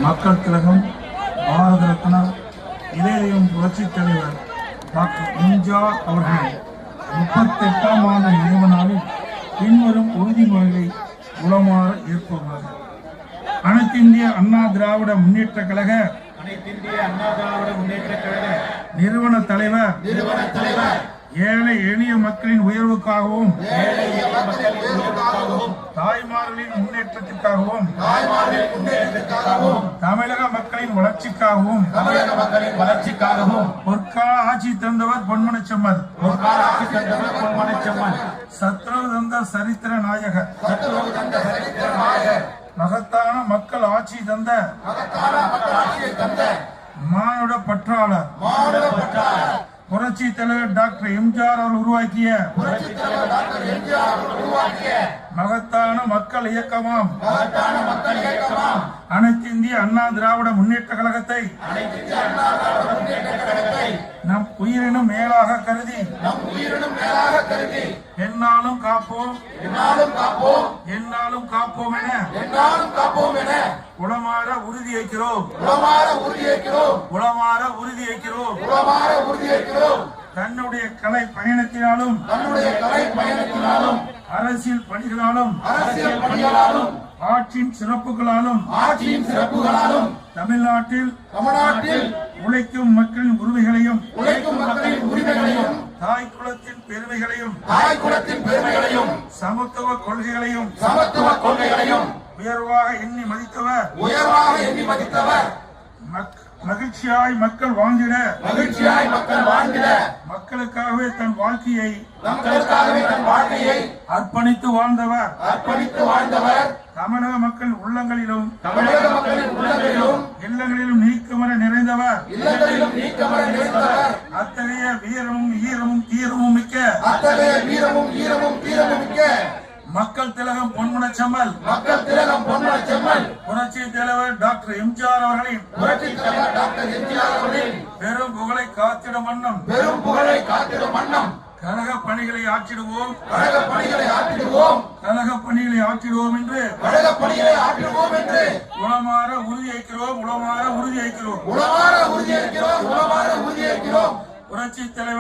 மக்கள் திலகம், பாரத ரத்னா, இதயம் புரட்சித் தலைவர் டாக்டர் எம்ஜிஆர் அவர்கள் 38ஆம் ஆண்டு நினைவு நாளில் பின்வரும் உறுதிமொழிகளை உளமாற ஏற்புள்ளார்கள். அனைத்து இந்திய அண்ணா திராவிட முன்னேற்ற கழக நிறுவன தலைவர் ஏழை எளிய மக்களின் உயர்வுக்காகவும் தாய்மார்களின் முன்னேற்றத்திற்காகவும் தமிழக மக்களின் வளர்ச்சிக்காகவும் பொற்கால ஆட்சி தந்தவர் பொன்மனச்செம்மல். சத்ரு தந்த சரித்திர நாயகர், மகத்தான மக்கள் ஆட்சி தந்த மானுட பற்றாளர் புரட்சி தலைவர் டாக்டர் எம்ஜிஆர் அவர்கள் உருவாக்கிய மகத்தான மக்கள் இயக்கமாம் அனைத்து இந்திய அண்ணா திராவிட முன்னேற்ற கழகத்தை நம் உயிரினும் மேலாக கருதி என்னாலும் காப்போம் என உளமாற உறுதியேற்கிறோம். தன்னுடைய கலை பயணத்தினாலும் அரசியல் பணிகளாலும் ஆட்சியின் சிறப்புகளாலும் தமிழ்நாட்டில் உழைக்கும் மக்களின் உரிமைகளையும் தாய் குலத்தின் பெருமைகளையும் சமத்துவ கொள்கைகளையும் உயர்வாக எண்ணி மதித்தவர் மகிழ்ச்சியாய் மக்கள் வாழ்ந்திட மக்களுக்காகவே தன் வாழ்க்கையை அர்ப்பணித்து வாழ்ந்தவர் தமிழக மக்கள் உள்ளங்களிலும் இல்லங்களிலும் நீக்கமர நிறைந்தவர். அத்தகைய வீரமும் ஈரமும் தீரமும் மிக்க மக்கள் திலகம் பொன்மனச்செம்மல் புரட்சி தலைவர் டாக்டர் எம்ஜிஆர் அவர்களின் பெரும் புகழை காத்திடும் வண்ணம் கழக பணிகளை ஆற்றிடுவோம் என்று உளமாற உறுதியேற்கிறோம். புரட்சி தலைவர்